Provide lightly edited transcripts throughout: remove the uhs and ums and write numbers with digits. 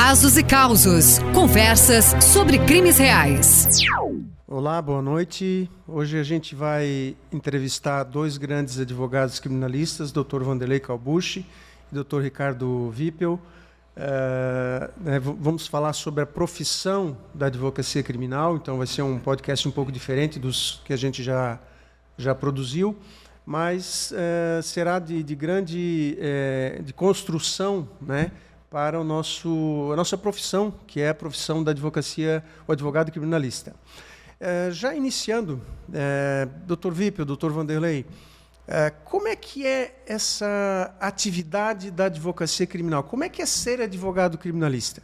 Casos e causos. Conversas sobre crimes reais. Olá, boa noite. Hoje a gente vai entrevistar dois grandes advogados criminalistas, Dr. Wanderley Calbucci e Dr. Ricardo Wippel. Vamos falar sobre a profissão da advocacia criminal, então vai ser um podcast um pouco diferente dos que a gente já produziu, mas será de grande de construção, né, para a nossa profissão, que é a profissão da advocacia, o advogado criminalista. Já iniciando, Dr. Wippel, Dr. Wanderley, como é que é essa atividade da advocacia criminal? Como é que é ser advogado criminalista?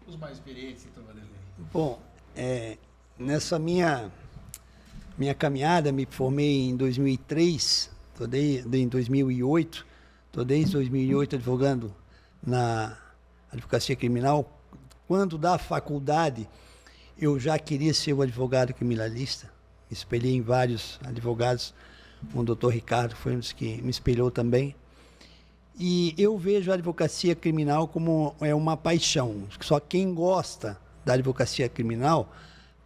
Os mais experientes, então, Wanderley. Bom, nessa minha caminhada, me formei em 2003, em 2008, estou desde 2008 advogando na advocacia criminal. Quando da faculdade, eu já queria ser um advogado criminalista, me espelhei em vários advogados, o Dr. Ricardo foi um dos que me espelhou também. E eu vejo a advocacia criminal como uma paixão. Só quem gosta da advocacia criminal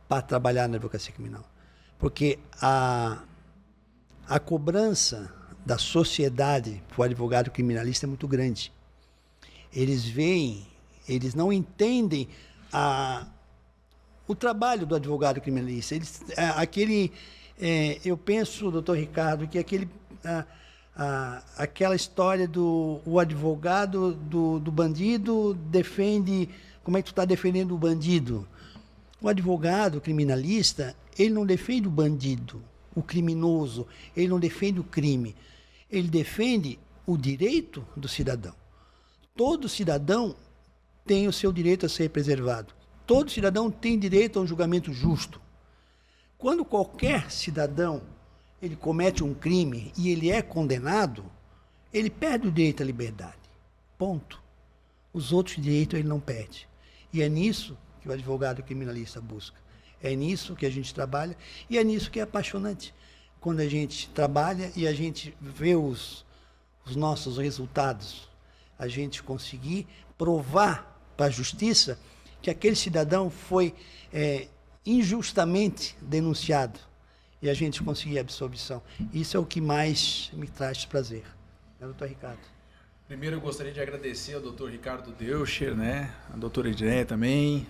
para trabalhar na advocacia criminal. Porque a cobrança da sociedade para o advogado criminalista é muito grande. Eles não entendem o trabalho do advogado criminalista. Eu penso, doutor Ricardo, que aquela história o advogado do bandido defende... Como é que tu está defendendo o bandido? O advogado criminalista, ele não defende o bandido, o criminoso, ele não defende o crime. Ele defende o direito do cidadão. Todo cidadão tem o seu direito a ser preservado. Todo cidadão tem direito a um julgamento justo. Quando qualquer cidadão ele comete um crime e ele é condenado, ele perde o direito à liberdade. Ponto. Os outros direitos ele não perde. E é nisso que o advogado criminalista busca. É nisso que a gente trabalha e é nisso que é apaixonante. Quando a gente trabalha e a gente vê os nossos resultados, a gente conseguir provar para a justiça que aquele cidadão foi injustamente denunciado e a gente conseguir a absolvição. Isso é o que mais me traz prazer. Doutor Ricardo. Primeiro eu gostaria de agradecer ao Dr. Ricardo Deutscher, né? A doutora Edneia também.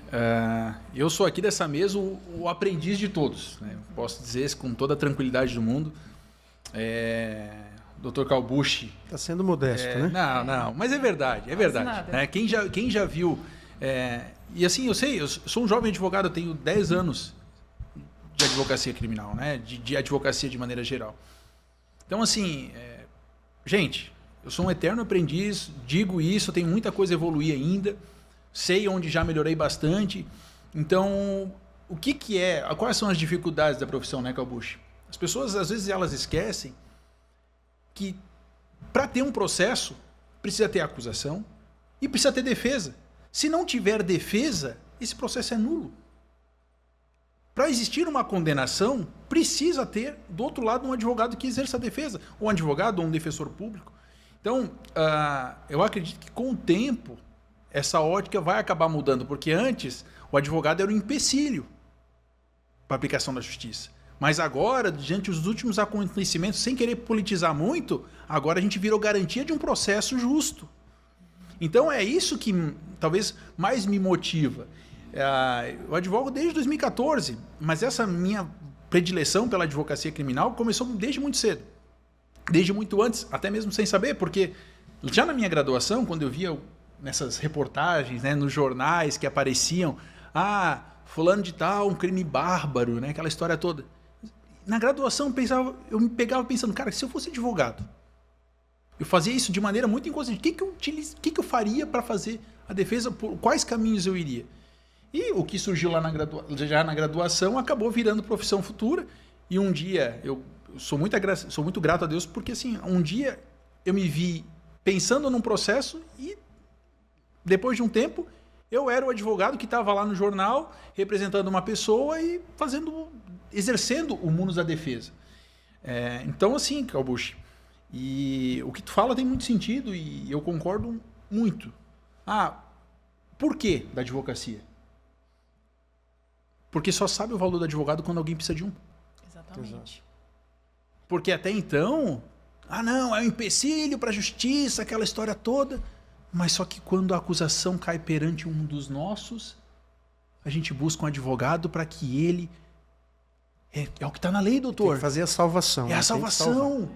Eu sou aqui dessa mesa o aprendiz de todos, né? Posso dizer isso com toda a tranquilidade do mundo. Dr. Calbucci. Está sendo modesto, né? Não, mas é verdade, né? Quem já viu... e assim, eu sou um jovem advogado, eu tenho 10 anos de advocacia criminal, né? De advocacia de maneira geral. Então, assim, gente, eu sou um eterno aprendiz, digo isso, tenho muita coisa a evoluir ainda, sei onde já melhorei bastante. Então, quais são as dificuldades da profissão, né, Calbucci? As pessoas, às vezes, elas esquecem que para ter um processo, precisa ter acusação e precisa ter defesa. Se não tiver defesa, esse processo é nulo. Para existir uma condenação, precisa ter, do outro lado, um advogado que exerça a defesa, ou um advogado ou um defensor público. Então, eu acredito que com o tempo, essa ótica vai acabar mudando, porque antes o advogado era um empecilho para a aplicação da justiça. Mas agora, diante dos últimos acontecimentos, sem querer politizar muito, agora a gente virou garantia de um processo justo. Então é isso que talvez mais me motiva. Eu advogo desde 2014, mas essa minha predileção pela advocacia criminal começou desde muito cedo. Desde muito antes, até mesmo sem saber, porque já na minha graduação, quando eu via nessas reportagens, né, nos jornais que apareciam, fulano de tal, um crime bárbaro, né, aquela história toda. Na graduação eu me pegava pensando, cara, se eu fosse advogado, eu fazia isso de maneira muito inconsciente. O que eu faria para fazer a defesa? Por quais caminhos eu iria? E o que surgiu lá já na graduação acabou virando profissão futura. E um dia, eu sou muito grato a Deus, porque assim, um dia eu me vi pensando num processo e depois de um tempo eu era o advogado que estava lá no jornal representando uma pessoa e exercendo o munus da defesa. Então assim, Calbucci, e o que tu fala tem muito sentido e eu concordo muito. Por quê da advocacia? Porque só sabe o valor do advogado quando alguém precisa de um. Exatamente. Porque até então, não, é um empecilho para a justiça, aquela história toda. Mas só que quando a acusação cai perante um dos nossos, a gente busca um advogado para que ele... É o que está na lei, doutor. Tem que fazer a salvação. É a salvação.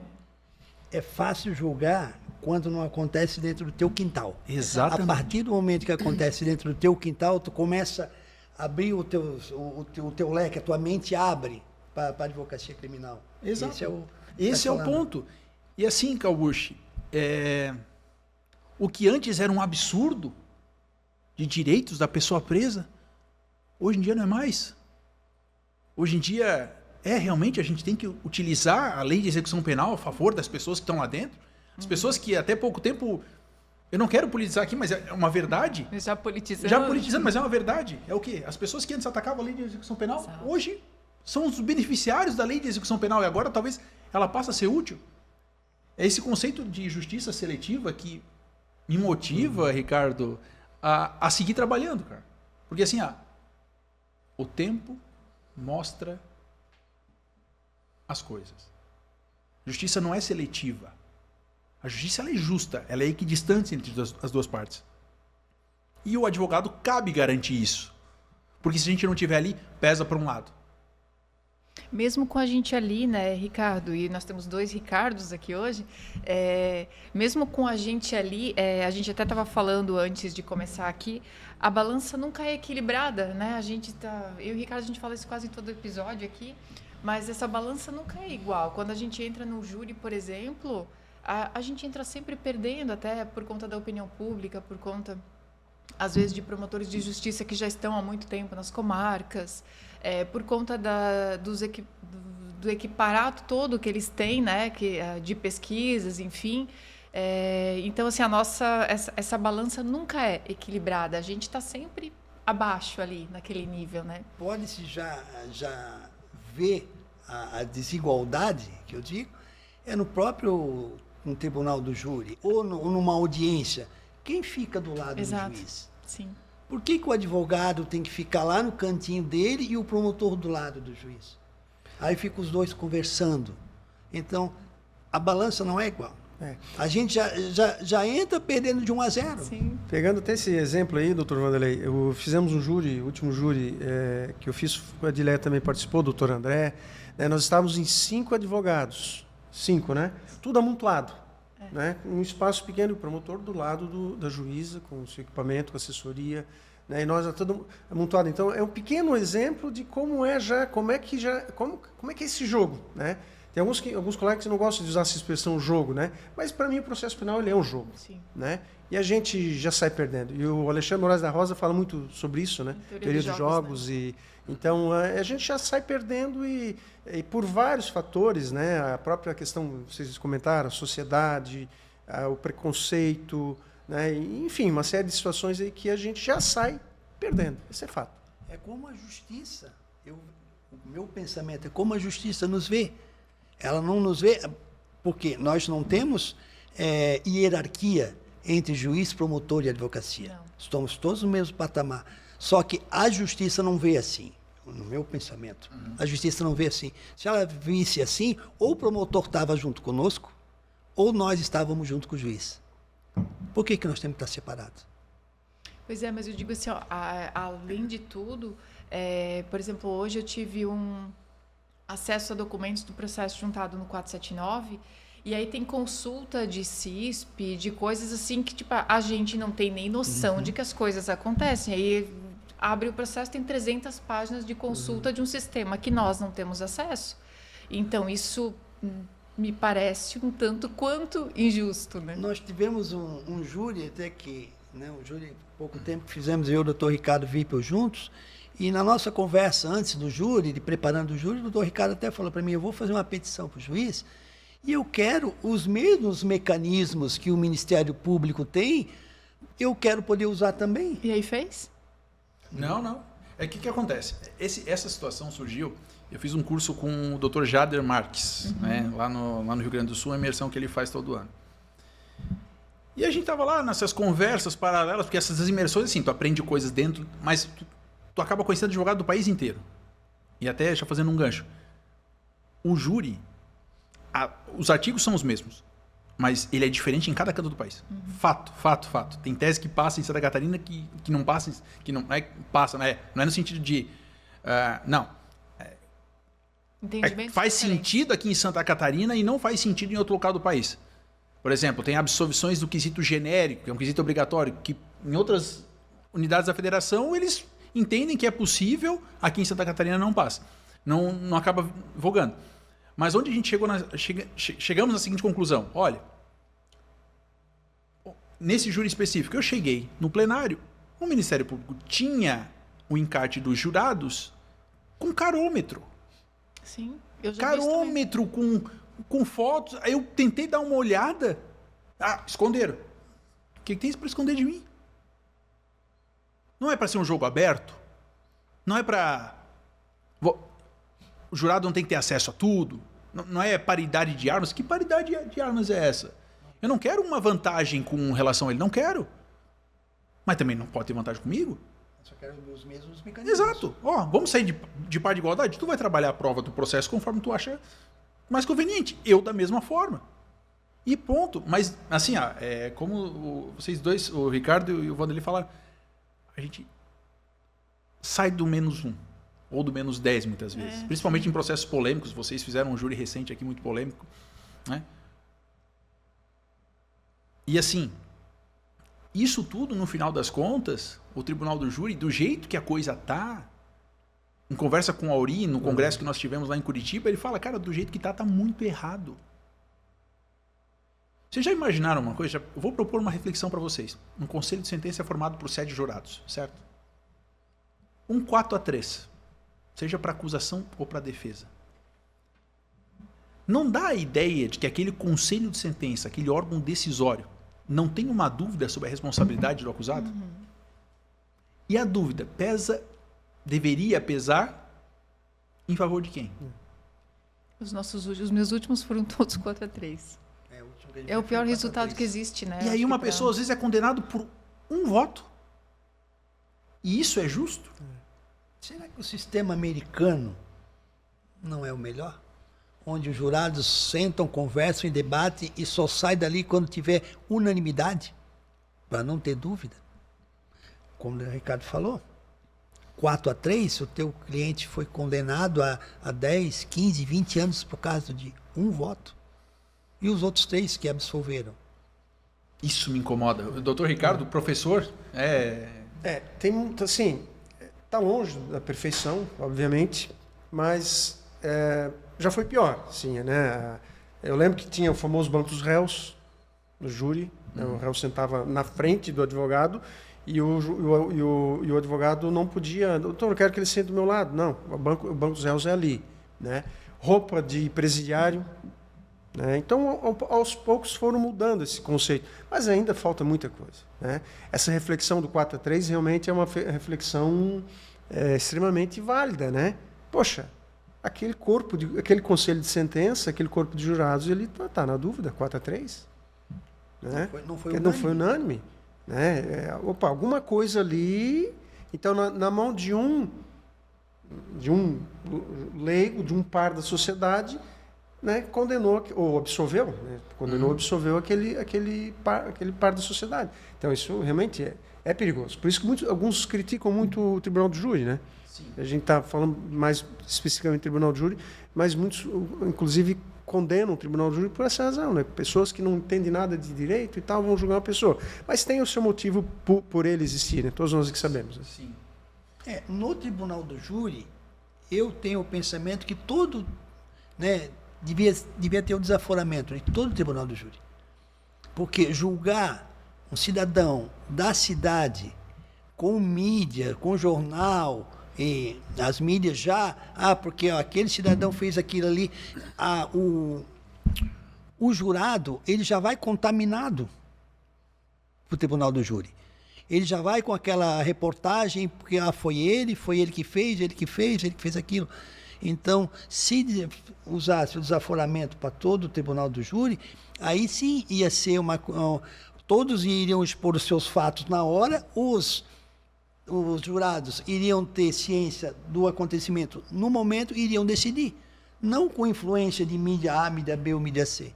É fácil julgar quando não acontece dentro do teu quintal. Exatamente. A partir do momento que acontece dentro do teu quintal, tu começa a abrir o teu leque, a tua mente abre para a advocacia criminal. Exato. Esse é o ponto. E assim, Calbucci, o que antes era um absurdo de direitos da pessoa presa, hoje em dia não é mais. Hoje em dia, realmente a gente tem que utilizar a lei de execução penal a favor das pessoas que estão lá dentro. As pessoas que até pouco tempo... Eu não quero politizar aqui, mas é uma verdade. Já politizando. Já politizando, mas é uma verdade. É o quê? As pessoas que antes atacavam a lei de execução penal, hoje são os beneficiários da lei de execução penal. E agora talvez ela passe a ser útil. É esse conceito de justiça seletiva que me motiva, Ricardo, a seguir trabalhando, cara. Porque assim, o tempo mostra as coisas. Justiça não é seletiva. A justiça ela é justa, ela é equidistante entre as duas partes. E o advogado cabe garantir isso. Porque se a gente não estiver ali, pesa para um lado. Mesmo com a gente ali, né, Ricardo, e nós temos 2 Ricardos aqui hoje, mesmo com a gente ali, a gente até estava falando antes de começar aqui, a balança nunca é equilibrada, né? Eu e o Ricardo, a gente fala isso quase em todo episódio aqui, mas essa balança nunca é igual. Quando a gente entra no júri, por exemplo, a gente entra sempre perdendo, até por conta da opinião pública, por conta, às vezes, de promotores de justiça que já estão há muito tempo nas comarcas, por conta do equiparato todo que eles têm, né, de pesquisas, enfim. Então, assim, essa balança nunca é equilibrada. A gente está sempre abaixo ali, naquele nível, né? Pode-se já ver a desigualdade, que eu digo, no próprio no tribunal do júri, ou numa audiência. Quem fica do lado Exato. do juiz? Sim. Por que o advogado tem que ficar lá no cantinho dele e o promotor do lado do juiz? Aí ficam os dois conversando. Então, a balança não é igual. A gente já entra perdendo de 1-0. Sim. Pegando até esse exemplo aí, doutor Vanderlei, fizemos um júri, o último júri que eu fiz, o Adilé também participou, o doutor André, nós estávamos em 5 advogados, 5, né? Tudo amontoado. Né? Um espaço pequeno, o promotor do lado da juíza, com o seu equipamento, com assessoria, né? E nós tudo amontoado. Então, é um pequeno exemplo de como é esse jogo, né? Tem alguns colegas que não gostam de usar essa expressão jogo, né? Mas, para mim, o processo penal ele é um jogo. Sim. Né? E a gente já sai perdendo. E o Alexandre Moraes da Rosa fala muito sobre isso, né? Teoria dos jogos. Né? Então, a gente já sai perdendo e por vários fatores, né? A própria questão, vocês comentaram, a sociedade, o preconceito, né? Enfim, uma série de situações aí que a gente já sai perdendo. Esse é fato. É como a justiça, o meu pensamento é como a justiça nos vê. Ela não nos vê, porque nós não temos hierarquia entre juiz, promotor e advocacia. Não. Estamos todos no mesmo patamar. Só que a justiça não vê assim, no meu pensamento. A justiça não vê assim. Se ela visse assim, ou o promotor estava junto conosco, ou nós estávamos junto com o juiz. Por que nós temos que estar separados? Pois é, mas eu digo assim, além de tudo, por exemplo, hoje eu tive acesso a documentos do processo juntado no 479, e aí tem consulta de CISP, de coisas assim que tipo, a gente não tem nem noção de que as coisas acontecem. Aí abre o processo, tem 300 páginas de consulta de um sistema que nós não temos acesso. Então, isso me parece um tanto quanto injusto. Né? Nós tivemos um júri até que, né, um júri, pouco tempo que fizemos, eu e o doutor Ricardo Vippel juntos, e na nossa conversa antes do júri, de preparando o júri, o doutor Ricardo até falou para mim, eu vou fazer uma petição para o juiz e eu quero os mesmos mecanismos que o Ministério Público tem, eu quero poder usar também. E aí fez? Não. O que acontece? Essa situação surgiu, eu fiz um curso com o Dr. Jader Marques, né, lá no Rio Grande do Sul, a imersão que ele faz todo ano. E a gente tava lá nessas conversas paralelas, porque essas imersões, assim, tu aprende coisas dentro, mas tu acaba conhecendo advogado do país inteiro. E até já fazendo um gancho. O júri, os artigos são os mesmos, mas ele é diferente em cada canto do país. Fato. Tem tese que passa em Santa Catarina que não passa, que não é passa, não é no sentido de não. Faz sentido aqui em Santa Catarina e não faz sentido em outro local do país. Por exemplo, tem absolvições do quesito genérico, que é um quesito obrigatório, que em outras unidades da federação eles entendem que é possível, aqui em Santa Catarina não passa. Não acaba vogando. Mas onde a gente chegamos na seguinte conclusão. Olha, nesse júri específico, eu cheguei no plenário, o Ministério Público tinha o encarte dos jurados com carômetro. Sim, eu já carômetro com fotos. Aí eu tentei dar uma olhada. Esconderam. O que tem para esconder de mim? Não é para ser um jogo aberto? Não é para... O jurado não tem que ter acesso a tudo? Não é paridade de armas? Que paridade de armas é essa? Eu não quero uma vantagem com relação a ele. Não quero. Mas também não pode ter vantagem comigo. Eu só quero os mesmos mecanismos. Exato. Vamos sair de par de igualdade? Tu vai trabalhar a prova do processo conforme tu acha mais conveniente. Eu da mesma forma. E ponto. Mas, assim, como vocês dois, o Ricardo e o Vanderlei falaram, a gente sai do -1 ou do -10 muitas vezes. Principalmente em processos polêmicos. Vocês fizeram um júri recente aqui muito polêmico, né? E assim, isso tudo, no final das contas, o tribunal do júri, do jeito que a coisa tá, em conversa com o Auri, no congresso que nós tivemos lá em Curitiba, ele fala, cara, do jeito que tá muito errado. Vocês já imaginaram uma coisa? Eu vou propor uma reflexão para vocês. Um conselho de sentença é formado por 7 jurados, certo? 4-3, seja para acusação ou para defesa. Não dá a ideia de que aquele conselho de sentença, aquele órgão decisório, não tem uma dúvida sobre a responsabilidade do acusado? E a dúvida deveria pesar em favor de quem? Os meus últimos foram todos 4-3. É o pior resultado que existe, né? E aí uma pessoa às vezes é condenado por um voto. E isso é justo? Será que o sistema americano não é o melhor? Onde os jurados sentam, conversam em debate e só sai dali quando tiver unanimidade, para não ter dúvida. Como o Ricardo falou, 4-3, se o teu cliente foi condenado a 10, 15, 20 anos por causa de um voto. E os outros 3 que absolveram? Isso me incomoda. O doutor Ricardo, professor, tem, assim, está longe da perfeição, obviamente, mas já foi pior, sim, né? Eu lembro que tinha o famoso banco dos réus no júri, né? O réu sentava na frente do advogado e o advogado não podia, doutor, eu quero que ele sente do meu lado. Não, o banco dos réus é ali, né? Roupa de presidiário, né? Então, aos poucos foram mudando esse conceito, mas ainda falta muita coisa, né? Essa reflexão do 4-3 realmente é uma reflexão extremamente válida, né? Poxa, aquele conselho de sentença, aquele corpo de jurados, ele está na dúvida, 4-3, né? Não foi unânime, né? Alguma coisa ali. Então, na mão de um leigo, de um par da sociedade, né, condenou ou absolveu, né? Condenou, absolveu aquele par da sociedade. Então isso realmente é perigoso. Por isso que alguns criticam muito o tribunal do júri, né? Sim. A gente está falando mais especificamente do tribunal do júri, mas muitos, inclusive, condenam o tribunal do júri por essa razão, né? Pessoas que não entendem nada de direito e tal vão julgar uma pessoa, mas tem o seu motivo por ele existir, né? Todos nós que sabemos. Né? Sim. No tribunal do júri, eu tenho o pensamento que todo, né, devia ter um desaforamento de todo o tribunal do júri. Porque julgar um cidadão da cidade com mídia, com jornal, e as mídias já, porque aquele cidadão fez aquilo ali, o jurado, ele já vai contaminado para o tribunal do júri. Ele já vai com aquela reportagem, porque foi ele que fez aquilo. Então, se usasse o desaforamento para todo o tribunal do júri, aí sim ia ser todos iriam expor os seus fatos na hora, os jurados iriam ter ciência do acontecimento no momento e iriam decidir, não com influência de mídia A, mídia B ou mídia C.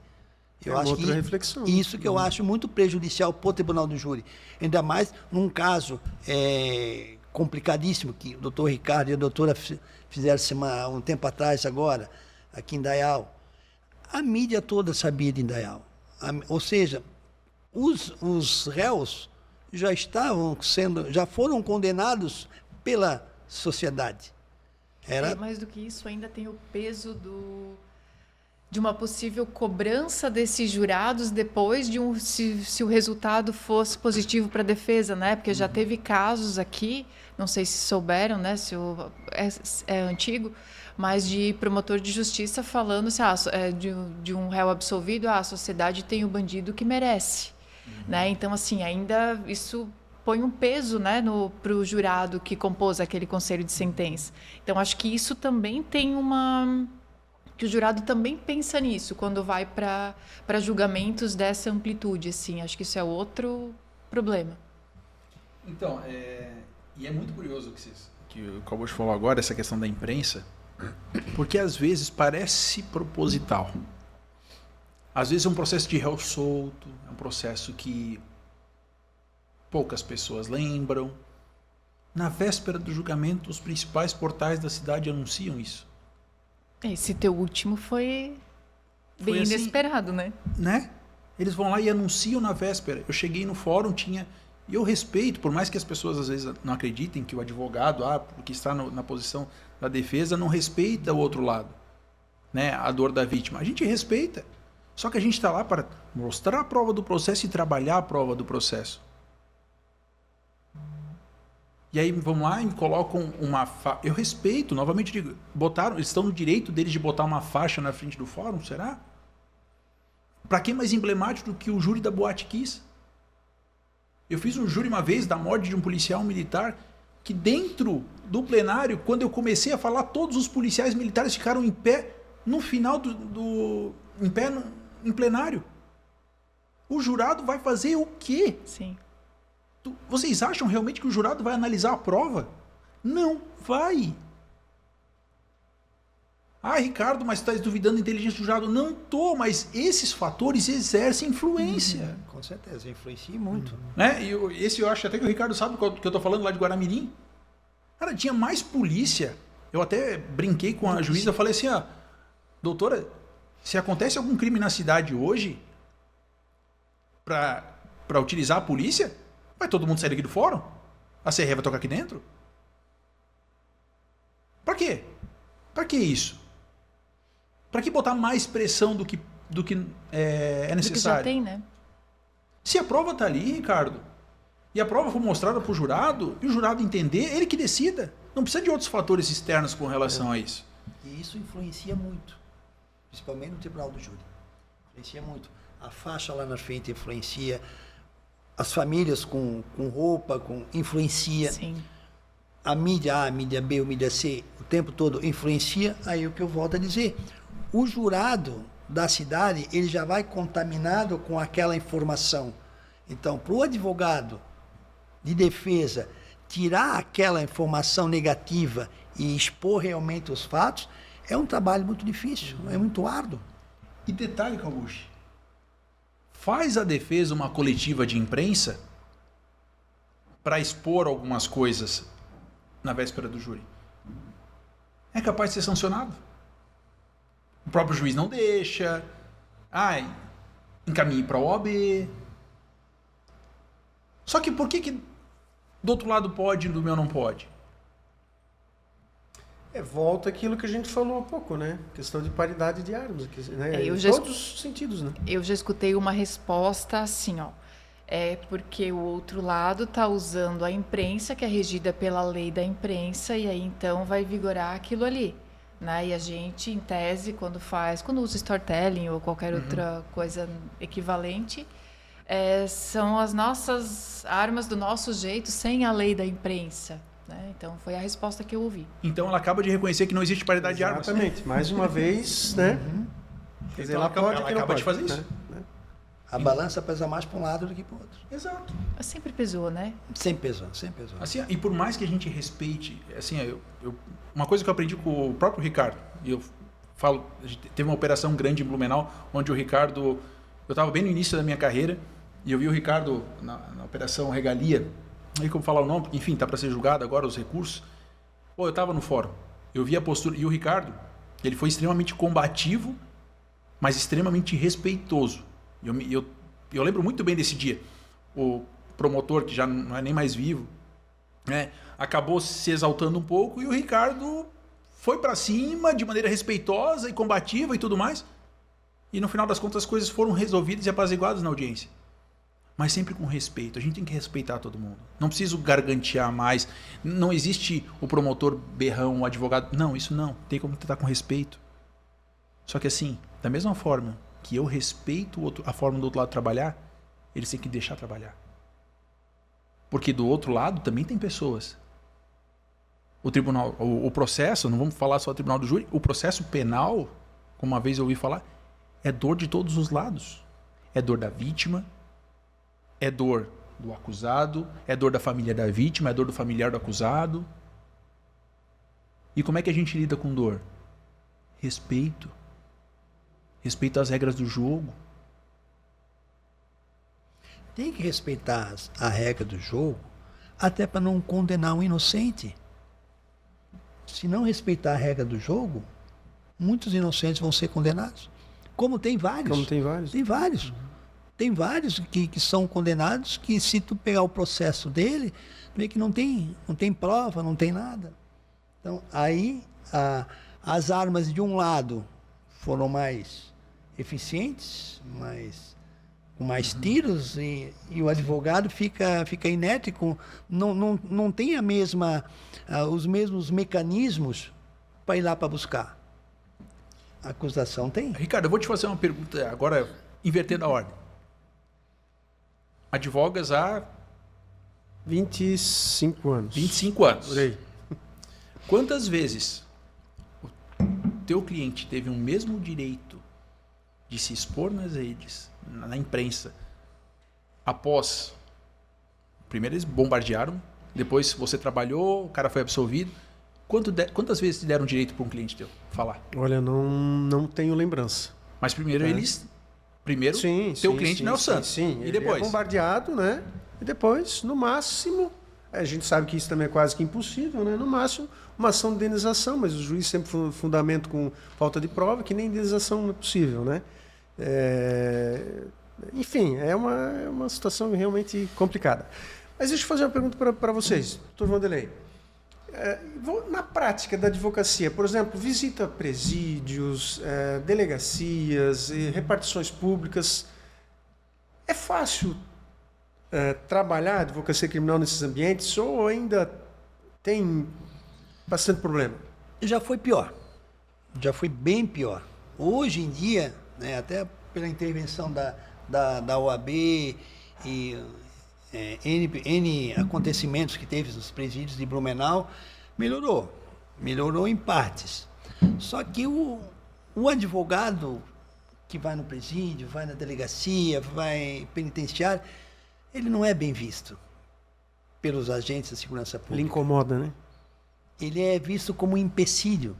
Eu acho outra reflexão. Isso que eu acho muito prejudicial para o tribunal do júri. Ainda mais num caso complicadíssimo que o doutor Ricardo e a doutora fizeram um tempo atrás agora, aqui em Indaial. A mídia toda sabia de Indaial. Ou seja, os réus já foram condenados pela sociedade. Mais do que isso, ainda tem o peso de uma possível cobrança desses jurados depois de se o resultado fosse positivo para a defesa, né? Porque já teve casos aqui, não sei se souberam, né? Se é antigo, mas de promotor de justiça falando de um réu absolvido, a sociedade tem o bandido que merece, né? Então, assim, ainda isso põe um peso, né, para o jurado que compôs aquele conselho de sentença. Então, acho que isso também tem que o jurado também pensa nisso quando vai para julgamentos dessa amplitude, assim. Acho que isso é outro problema. Então, e é muito curioso que o Calbucci falou agora, essa questão da imprensa, porque às vezes parece proposital. Às vezes é um processo de réu solto, é um processo que poucas pessoas lembram. Na véspera do julgamento, os principais portais da cidade anunciam isso. Esse teu último foi bem assim, inesperado, né? Eles vão lá e anunciam na véspera. Eu cheguei no fórum, e eu respeito, por mais que as pessoas às vezes não acreditem que o advogado, porque está na posição da defesa, não respeita o outro lado, né? A dor da vítima. A gente respeita. Só que a gente está lá para mostrar a prova do processo e trabalhar a prova do processo. E aí vão lá e colocam uma faixa. Eu respeito, novamente digo, eles estão no direito deles de botar uma faixa na frente do fórum, será? Para que mais emblemático do que o júri da Boate Kiss? Eu fiz um júri uma vez da morte de um policial militar que dentro do plenário, quando eu comecei a falar, todos os policiais militares ficaram em pé no final em plenário. O jurado vai fazer o quê? Sim. Vocês acham realmente que o jurado vai analisar a prova? Não vai. Ricardo, mas estás duvidando da inteligência do jurado? Não estou, mas esses fatores exercem influência. Com certeza, influencia muito. Né? Eu acho até que o Ricardo sabe o que eu estou falando lá de Guaramirim. Cara, tinha mais polícia. Eu até brinquei com a juíza, falei assim, doutora, se acontece algum crime na cidade hoje, para utilizar a polícia, vai todo mundo sair daqui do fórum? A CRE vai tocar aqui dentro? Para quê? Para que isso? Para que botar mais pressão do que é necessário? Do que já tem, né? Se a prova está ali, Ricardo, e a prova for mostrada para o jurado, e o jurado entender, ele que decida. Não precisa de outros fatores externos com relação a isso. E isso influencia muito, principalmente no tribunal do júri. Influencia muito. A faixa lá na frente influencia, as famílias com roupa, influencia. Sim. A mídia A, a mídia B, a mídia C, o tempo todo influencia. Aí o que eu volto a dizer, o jurado da cidade, ele já vai contaminado com aquela informação. Então, para o advogado de defesa tirar aquela informação negativa e expor realmente os fatos, é um trabalho muito difícil, é muito árduo. E detalhe, Calbucci, faz a defesa uma coletiva de imprensa para expor algumas coisas na véspera do júri. É capaz de ser sancionado. O próprio juiz não deixa. Encaminhe para a OAB. Só que por que do outro lado pode e do meu não pode? Volta aquilo que a gente falou há pouco, né? Questão de paridade de armas, né? Em todos os sentidos, né? Eu já escutei uma resposta assim, é porque o outro lado está usando a imprensa, que é regida pela lei da imprensa, e aí então vai vigorar aquilo ali, né? E a gente, em tese, quando usa storytelling ou qualquer outra coisa equivalente, são as nossas armas do nosso jeito, sem a lei da imprensa. Né? Então, foi a resposta que eu ouvi. Então, ela acaba de reconhecer que não existe paridade de armas. Exatamente. Mais uma vez, né? Quer dizer, ela acaba de fazer isso. Né? A balança pesa mais para um lado do que para o outro. Exato. Sempre pesou, né? Sempre pesou, sempre pesou. Assim, e por mais que a gente respeite, assim, uma coisa que eu aprendi com o próprio Ricardo, e eu falo, a gente teve uma operação grande em Blumenau, onde o Ricardo, eu estava bem no início da minha carreira, e eu vi o Ricardo na operação Regalia, aí como falar o nome, enfim, tá para ser julgado agora os recursos. Pô, eu estava no fórum, eu vi a postura, e o Ricardo, ele foi extremamente combativo, mas extremamente respeitoso. Eu lembro muito bem desse dia. O promotor, que já não é nem mais vivo, né, acabou se exaltando um pouco e o Ricardo foi para cima de maneira respeitosa e combativa e tudo mais. E no final das contas as coisas foram resolvidas e apaziguadas na audiência. Mas sempre com respeito. A gente tem que respeitar todo mundo. Não preciso gargantear mais. Não existe o promotor berrão, o advogado. Não, isso não. Tem como tratar com respeito. Só que assim, da mesma forma que eu respeito a forma do outro lado trabalhar, eles têm que deixar trabalhar. Porque do outro lado também tem pessoas. O tribunal, o processo, não vamos falar só do tribunal do júri, o processo penal, como uma vez eu ouvi falar, é dor de todos os lados. É dor da vítima, é dor do acusado, é dor da família da vítima, é dor do familiar do acusado. E como é que a gente lida com dor? Respeito. Respeito às regras do jogo. Tem que respeitar a regra do jogo, até para não condenar um inocente. Se não respeitar a regra do jogo, muitos inocentes vão ser condenados. Como tem vários. Como tem vários. Tem vários. Tem vários que são condenados, que se tu pegar o processo dele, tu vê que não tem prova, não tem nada. Então, aí, as armas de um lado foram mais eficientes, com mais tiros, e o advogado fica inerte, não tem os mesmos mecanismos para ir lá para buscar. A acusação tem. Ricardo, eu vou te fazer uma pergunta agora, invertendo a ordem. Advogas há 25 anos. 25 anos. Por aí. Quantas vezes o teu cliente teve o mesmo direito de se expor nas redes, na imprensa, após... Primeiro eles bombardearam, depois você trabalhou, o cara foi absolvido. Quantas vezes te deram direito para um cliente teu falar? Olha, não tenho lembrança. Mas primeiro teu cliente não é o santo. Sim, e depois? Ele é bombardeado, né? E depois, no máximo, a gente sabe que isso também é quase que impossível, né? No máximo, uma ação de indenização, mas o juiz sempre fundamenta com falta de prova, que nem indenização não é possível, né? Enfim, é uma situação realmente complicada. Mas deixa eu fazer uma pergunta para vocês, doutor Vanderlei. Na prática da advocacia, por exemplo, visita presídios, delegacias e repartições públicas, é fácil trabalhar a advocacia criminal nesses ambientes ou ainda tem bastante problema? Já foi pior, já foi bem pior. Hoje em dia, né, até pela intervenção da OAB e N acontecimentos que teve nos presídios de Blumenau, melhorou em partes. Só que o advogado que vai no presídio, vai na delegacia, vai penitenciário, ele não é bem visto pelos agentes da segurança pública. Ele incomoda, né? Ele é visto como um empecilho.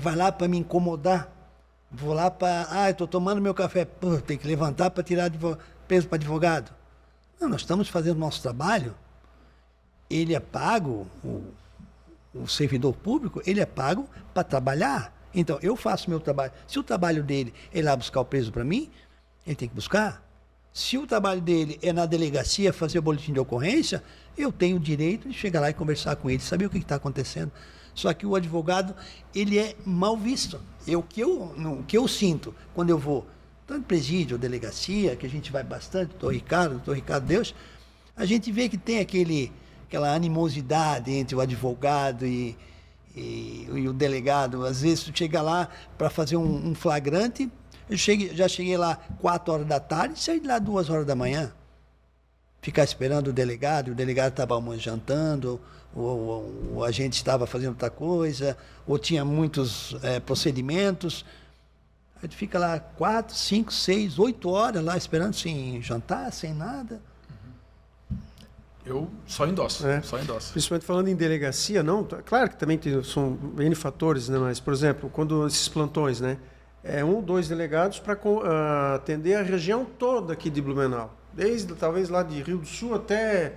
Vai lá para me incomodar. Vou lá para... eu estou tomando meu café. Pô, tem que levantar para tirar peso para advogado. Não, nós estamos fazendo o nosso trabalho. Ele é pago, o servidor público, ele é pago para trabalhar. Então, eu faço meu trabalho. Se o trabalho dele é ir lá buscar o preso para mim, ele tem que buscar. Se o trabalho dele é na delegacia fazer o boletim de ocorrência, eu tenho o direito de chegar lá e conversar com ele, saber o que está acontecendo. Só que o advogado, ele é mal visto. O que eu sinto quando eu vou, tanto presídio ou delegacia, que a gente vai bastante, doutor Ricardo Deus, a gente vê que tem aquela animosidade entre o advogado e o delegado. Às vezes tu chega lá para fazer um flagrante, já cheguei lá 4 horas da tarde e saí de lá 2 horas da manhã. Ficar esperando o delegado estava jantando, ou a gente estava fazendo outra coisa, ou tinha muitos procedimentos. A gente fica lá 4, 5, 6, 8 horas lá esperando sem jantar, sem nada. Eu só endosso, só endosso. Principalmente falando em delegacia, não, claro que também são N fatores, né? Mas, por exemplo, quando esses plantões, né? É 1 ou 2 delegados para atender a região toda aqui de Blumenau. Desde, talvez, lá de Rio do Sul até,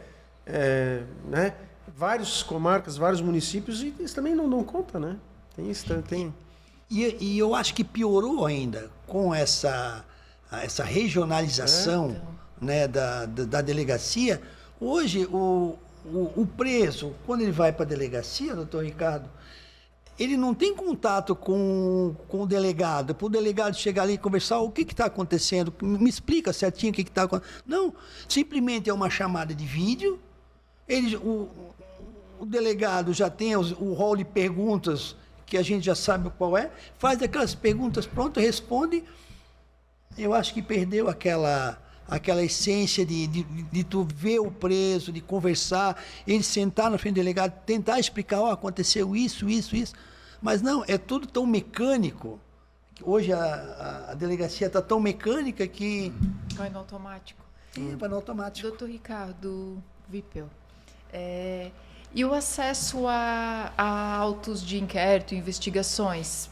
né? Várias comarcas, vários municípios, e isso também não conta, né? Tem isso, tem... E eu acho que piorou ainda com essa regionalização né, da delegacia. Hoje, o preso, quando ele vai para a delegacia, doutor Ricardo, ele não tem contato com o delegado, para o delegado chegar ali e conversar, o que está acontecendo, me explica certinho o que está acontecendo. Não, simplesmente é uma chamada de vídeo, o delegado já tem o rol de perguntas que a gente já sabe qual é, faz aquelas perguntas, pronto, responde. Eu acho que perdeu aquela essência de tu ver o preso, de conversar, ele sentar na frente do delegado, tentar explicar, aconteceu isso. Mas não, é tudo tão mecânico. Hoje a delegacia está tão mecânica que... Vai no automático. Vai no automático. Doutor Ricardo Wippel, e o acesso a autos de inquérito, investigações,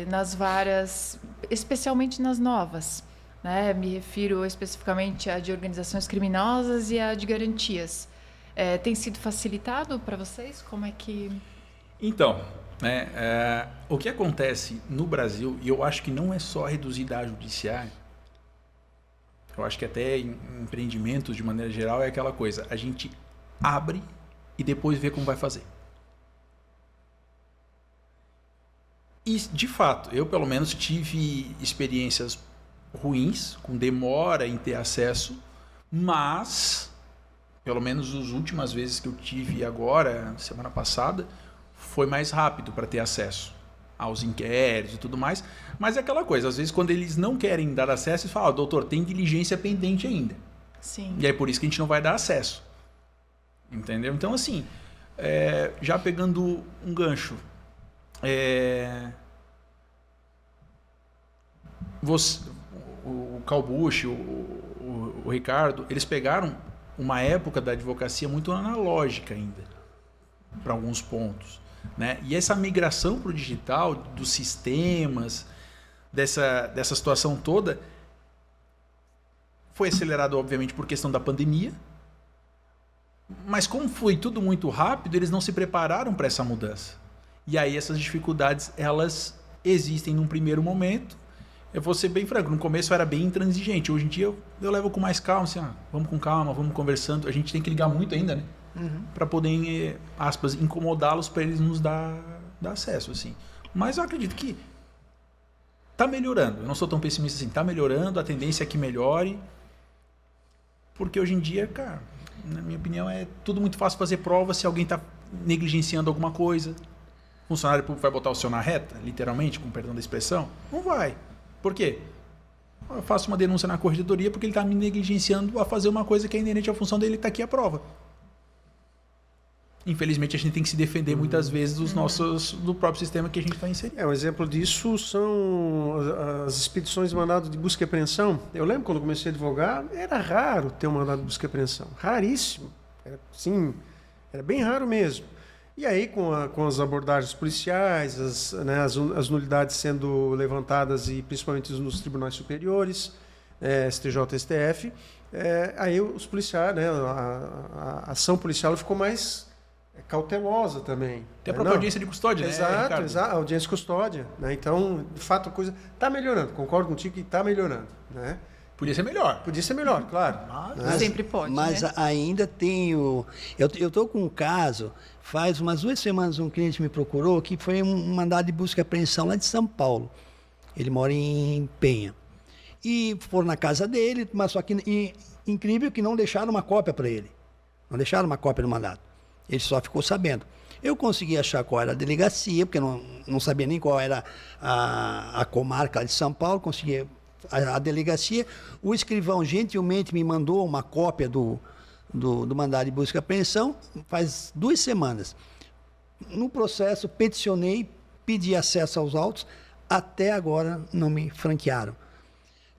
nas varas, especialmente nas novas, né? Me refiro especificamente à de organizações criminosas e à de garantias. Tem sido facilitado para vocês? Como é que... Então, o que acontece no Brasil, e eu acho que não é só reduzir da judiciária, eu acho que até em empreendimentos, de maneira geral, é aquela coisa, a gente abre e depois vê como vai fazer. E, de fato, eu pelo menos tive experiências ruins, com demora em ter acesso, mas, pelo menos as últimas vezes que eu tive agora, semana passada, foi mais rápido para ter acesso aos inquéritos e tudo mais. Mas é aquela coisa, às vezes quando eles não querem dar acesso, eles falam, doutor, tem diligência pendente ainda. Sim. E é por isso que a gente não vai dar acesso. Entendeu? Então, assim, já pegando um gancho, o Calbucci, o Ricardo, eles pegaram uma época da advocacia muito analógica ainda, para alguns pontos, né? E essa migração para o digital, dos sistemas, dessa situação toda, foi acelerado, obviamente, por questão da pandemia. Mas como foi tudo muito rápido, eles não se prepararam para essa mudança. E aí essas dificuldades, elas existem num primeiro momento. Eu vou ser bem franco, no começo eu era bem intransigente. Hoje em dia eu levo com mais calma, assim, vamos com calma, vamos conversando. A gente tem que ligar muito ainda, né? Para poder, aspas, incomodá-los para eles nos dar acesso, assim. Mas eu acredito que está melhorando. Eu não sou tão pessimista assim. Está melhorando, a tendência é que melhore. Porque hoje em dia, cara... Na minha opinião, é tudo muito fácil fazer prova se alguém está negligenciando alguma coisa. O funcionário público vai botar o seu na reta, literalmente, com perdão da expressão? Não vai. Por quê? Eu faço uma denúncia na corregedoria porque ele está me negligenciando a fazer uma coisa que é inerente à função dele, está aqui a prova. Infelizmente, a gente tem que se defender muitas vezes do próprio sistema que a gente está inserindo. Um exemplo disso são as expedições de mandado de busca e apreensão. Eu lembro quando comecei a advogar, era raro ter um mandado de busca e apreensão. Raríssimo. Era bem raro mesmo. E aí, com as abordagens policiais, as nulidades sendo levantadas, e principalmente nos tribunais superiores, STJ, STF, aí os policiais, né, a ação policial ficou mais... cautelosa também. Tem a própria audiência de custódia, né? Exato, a audiência de custódia. Né? Então, de fato, a coisa está melhorando. Concordo contigo que está melhorando. Né? Podia ser melhor. Podia ser melhor, claro. Mas sempre pode, mas né? Ainda tenho... Eu estou com um caso, faz umas 2 semanas um cliente me procurou, que foi um mandado de busca e apreensão lá de São Paulo. Ele mora em Penha. E foram na casa dele, mas só que incrível que não deixaram uma cópia para ele. Não deixaram uma cópia do mandado. Ele só ficou sabendo. Eu consegui achar qual era a delegacia, porque eu não sabia nem qual era a comarca de São Paulo, consegui a delegacia. O escrivão gentilmente me mandou uma cópia do mandado de busca e apreensão faz 2 semanas. No processo, peticionei, pedi acesso aos autos, Até agora não me franquearam.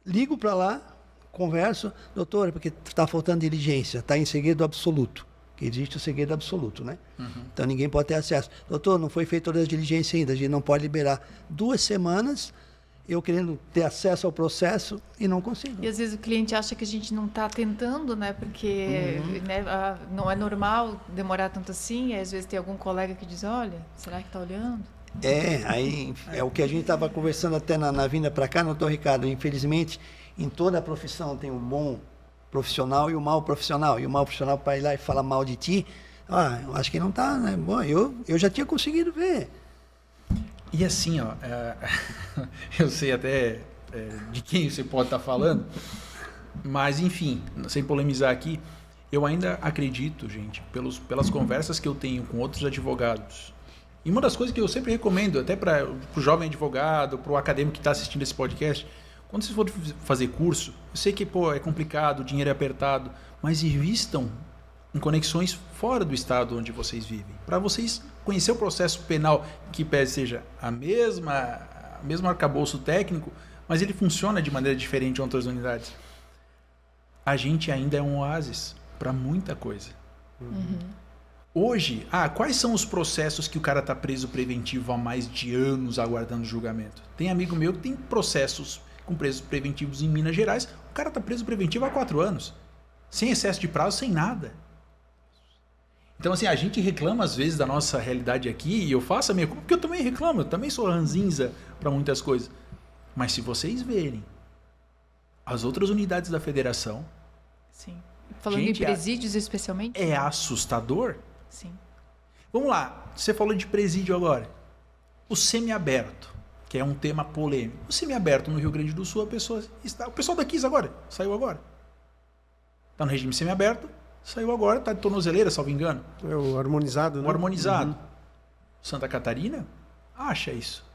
Ligo para lá, converso, doutor, porque está faltando diligência, está em segredo absoluto, que existe o segredo absoluto, né? Então ninguém pode ter acesso. Doutor, não foi feita todas as diligências ainda, a gente não pode liberar. 2 semanas eu querendo ter acesso ao processo e não consigo. E às vezes o cliente acha que a gente não está tentando, né? Porque né, não é normal demorar tanto assim, e às vezes tem algum colega que diz, olha, será que está olhando? Aí é o que a gente estava conversando até na vinda para cá, doutor Ricardo. Infelizmente, em toda a profissão tem um bom profissional e o mau profissional. E o mau profissional para ir lá e falar mal de ti, eu acho que não está, né? Bom, eu já tinha conseguido ver. E assim, ó, eu sei até de quem você pode estar falando, mas enfim, sem polemizar aqui, eu ainda acredito, gente, pelas conversas que eu tenho com outros advogados. E uma das coisas que eu sempre recomendo, até para o jovem advogado, para o acadêmico que está assistindo esse podcast, quando vocês forem fazer curso, eu sei que é complicado, o dinheiro é apertado, mas invistam em conexões fora do estado onde vocês vivem, para vocês conhecer o processo penal, que seja a mesmo arcabouço técnico, mas ele funciona de maneira diferente em outras unidades. A gente ainda é um oásis para muita coisa. Hoje, quais são os processos que o cara está preso preventivo há mais de anos aguardando julgamento? Tem amigo meu que tem processos com presos preventivos em Minas Gerais, o cara está preso preventivo há 4 anos, sem excesso de prazo, sem nada. Então, assim, a gente reclama às vezes da nossa realidade aqui, e eu faço a minha culpa, porque eu também reclamo, eu também sou ranzinza para muitas coisas. Mas se vocês verem as outras unidades da federação... Sim. Falando em presídios especialmente? É assustador. Sim. Vamos lá, você falou de presídio agora. O semiaberto, que é um tema polêmico. O semiaberto no Rio Grande do Sul, o pessoal da Kiss agora, saiu agora. Está no regime semiaberto, saiu agora, está de tornozeleira, salvo engano. É o harmonizado, né? O harmonizado. Santa Catarina acha isso.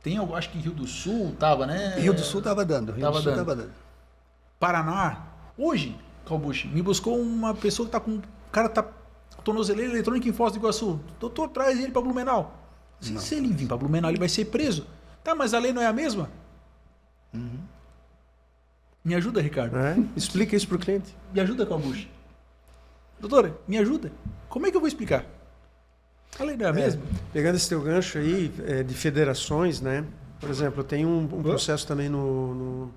Tem, acho que Rio do Sul estava, né? Rio do Sul estava dando. Paraná, hoje, Calbucci, me buscou uma pessoa que está com... O cara está com tornozeleira eletrônica em Foz do Iguaçu. Doutor, traz ele para Blumenau. Se ele vir para Blumenau, ele vai ser preso. Tá, mas a lei não é a mesma? Me ajuda, Ricardo. Explica isso para o cliente. Me ajuda, Calbucci. Doutora, me ajuda. Como é que eu vou explicar? A lei não é a mesma? Pegando esse teu gancho aí de federações, né? Por exemplo, eu tenho um processo também eu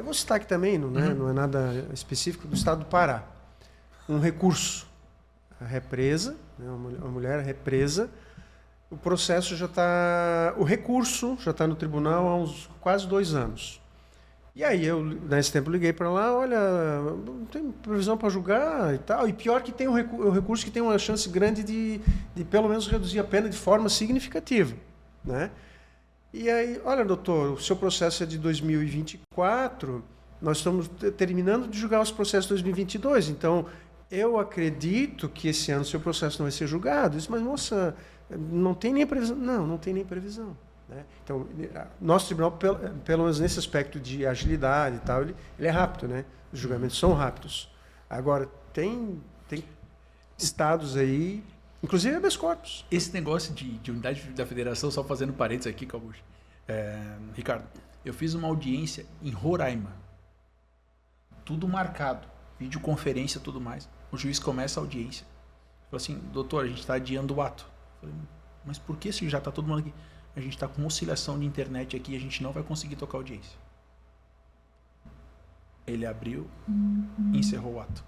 vou citar aqui também, não é nada específico, do estado do Pará. Um recurso. A represa, né? Uma mulher represa. O processo o recurso já está no tribunal há uns quase 2 anos. E aí eu, nesse tempo, liguei para lá, olha, não tem previsão para julgar e tal. E pior que tem um recurso que tem uma chance grande de pelo menos reduzir a pena de forma significativa, né? E aí, olha, doutor, o seu processo é de 2024, nós estamos terminando de julgar os processos de 2022, então eu acredito que esse ano o seu processo não vai ser julgado. Eu disse, mas moça, não tem nem previsão. Não tem nem previsão. Né? Então, nosso tribunal, pelo menos nesse aspecto de agilidade e tal, ele é rápido, né? Os julgamentos são rápidos. Agora, tem estados aí, inclusive habeas corpus. Esse negócio de unidade da federação, só fazendo parênteses aqui, Calbucci. Ricardo, eu fiz uma audiência em Roraima. Tudo marcado. Videoconferência e tudo mais. O juiz começa a audiência. Falou assim, doutor, a gente está adiando o ato. Eu falei, mas por que se já está todo mundo aqui? A gente está com oscilação de internet aqui e a gente não vai conseguir tocar a audiência. Ele abriu e encerrou o ato.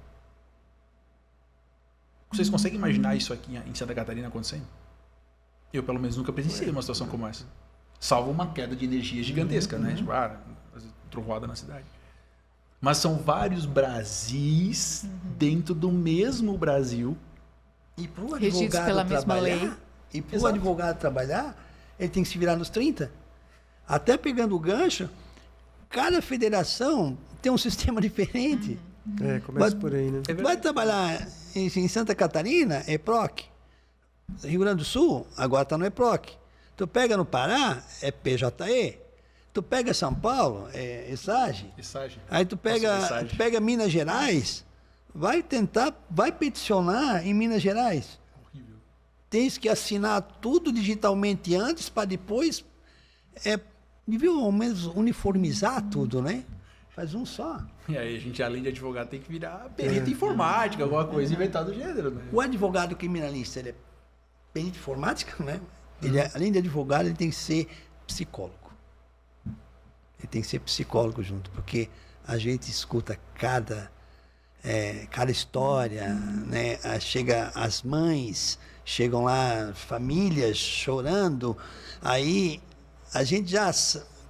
Vocês conseguem imaginar isso aqui em Santa Catarina acontecendo? Eu, pelo menos, nunca presenciei uma situação como essa. Salvo uma queda de energia gigantesca, né? Tipo, trovoada na cidade. Mas são vários Brasis dentro do mesmo Brasil. E para o advogado trabalhar, ele tem que se virar nos 30. Até pegando o gancho, cada federação tem um sistema diferente. Começa por aí, né? Vai trabalhar em Santa Catarina, é PROC. Rio Grande do Sul, agora está no EPROC. Tu pega no Pará, é PJE. Tu pega São Paulo, é ESAGE. Aí tu pega Minas Gerais, vai peticionar em Minas Gerais. Horrível. Tens que assinar tudo digitalmente antes para depois devia ao menos uniformizar tudo, né? Faz um só. E aí a gente, além de advogado, tem que virar perito informática, alguma coisa inventada do gênero, né? O advogado criminalista, ele é perito informática, né? Ele, além de advogado, ele tem que ser psicólogo. Ele tem que ser psicólogo junto, porque a gente escuta cada história, né? Chega as mães, chegam lá famílias chorando, aí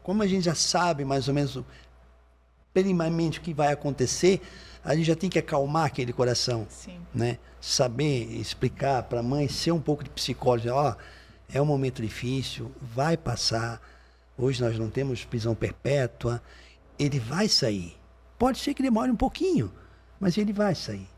como a gente já sabe mais ou menos preliminarmente o que vai acontecer, a gente já tem que acalmar aquele coração. Sim. Né? Saber explicar para a mãe, ser um pouco de psicólogo, é um momento difícil, vai passar, hoje nós não temos prisão perpétua, ele vai sair. Pode ser que demore um pouquinho, mas ele vai sair.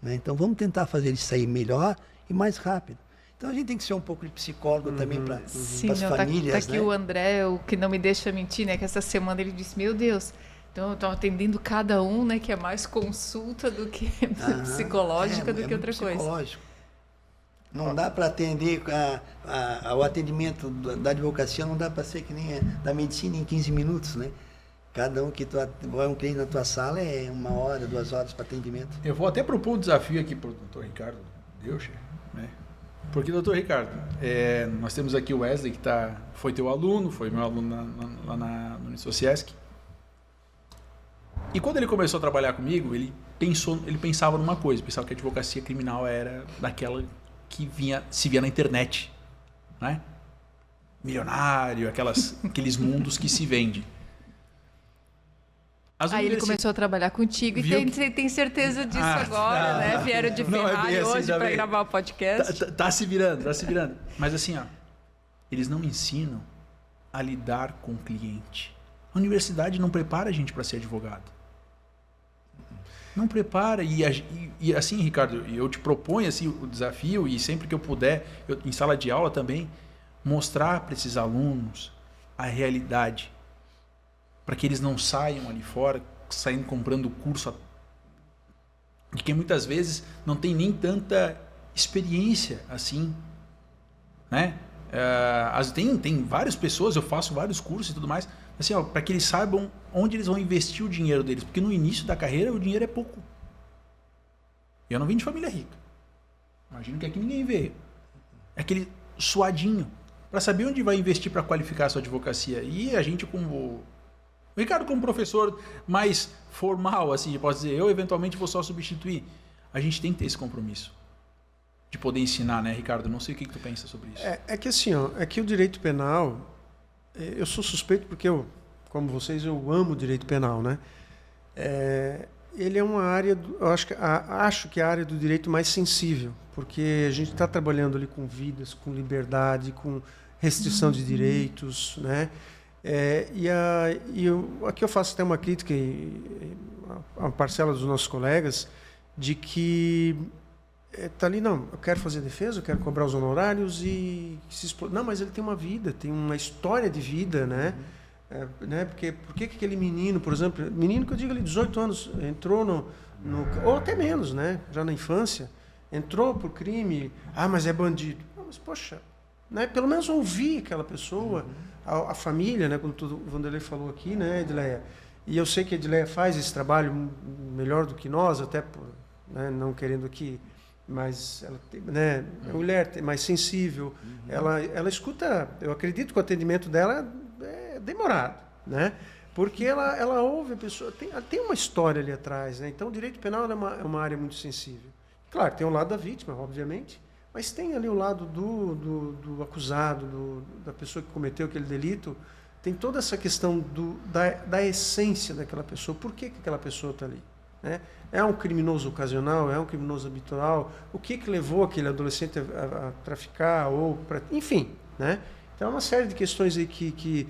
Né? Então vamos tentar fazer ele sair melhor e mais rápido. Então a gente tem que ser um pouco de psicólogo também para as famílias. Tá aqui, né? O André, o que não me deixa mentir, né? Que essa semana ele disse, meu Deus, então eu estou atendendo cada um, né? Que é mais consulta do que psicológica do que outra coisa. Não dá para atender o atendimento da advocacia, não dá para ser que nem da medicina em 15 minutos, né? Cada um que vai um cliente na tua sala é 1 hora, 2 horas para atendimento. Eu vou até propor um desafio aqui para o doutor Ricardo Deutscher, né? Porque, doutor Ricardo, nós temos aqui o Wesley, que foi teu aluno, foi meu aluno lá na Unisociesc. E quando ele começou a trabalhar comigo, ele pensava numa coisa, pensava que a advocacia criminal era daquela que se via na internet, né? Milionário, aqueles mundos que se vende. Aí ele começou a trabalhar contigo e tem certeza disso agora, né? Vieram de Ferrari assim, hoje para gravar o podcast. Tá se virando. Mas assim, eles não ensinam a lidar com o cliente. A universidade não prepara a gente para ser advogado. Não prepara. E assim, Ricardo, eu te proponho assim, o desafio, e sempre que eu puder, em sala de aula também, mostrar para esses alunos a realidade, para que eles não saiam ali fora, saindo comprando curso de quem muitas vezes não tem nem tanta experiência assim, né? Tem várias pessoas, eu faço vários cursos e tudo mais, assim, para que eles saibam onde eles vão investir o dinheiro deles, porque no início da carreira o dinheiro é pouco. E eu não vim de família rica. Imagino que aqui ninguém vê. É aquele suadinho, para saber onde vai investir para qualificar a sua advocacia. E a gente, o Ricardo, como professor mais formal, assim, posso dizer, eu eventualmente vou só substituir. A gente tem que ter esse compromisso de poder ensinar, né, Ricardo? Não sei o que tu pensa sobre isso. É que assim, é que o direito penal, eu sou suspeito porque como vocês, eu amo o direito penal, né? Ele é uma área, acho que é a área do direito mais sensível, porque a gente está trabalhando ali com vidas, com liberdade, com restrição de direitos, né? Aqui eu faço até uma crítica a uma parcela dos nossos colegas de que está ali, não, eu quero fazer defesa, eu quero cobrar os honorários e não, mas ele tem uma vida, tem uma história de vida, né? Né? Porque por que aquele menino, por exemplo, menino que eu digo ali, 18 anos, entrou ou até menos, né? Já na infância, entrou por crime, mas é bandido. Mas, poxa, né? Pelo menos ouvir aquela pessoa, a família, né? Como o Vanderlei falou aqui, né, Edileia? E eu sei que a Edileia faz esse trabalho melhor do que nós, até né, não querendo aqui, mas ela né, é uma mulher mais sensível, ela escuta, eu acredito que o atendimento dela é demorado, né? Porque ela ouve a pessoa, tem uma história ali atrás, né? Então o direito penal é uma área muito sensível. Claro, tem o lado da vítima, obviamente, mas tem ali o lado do acusado, da pessoa que cometeu aquele delito, tem toda essa questão da essência daquela pessoa, por que aquela pessoa está ali, né? É um criminoso ocasional, é um criminoso habitual, o que levou aquele adolescente a traficar, enfim, né? Então é uma série de questões aí que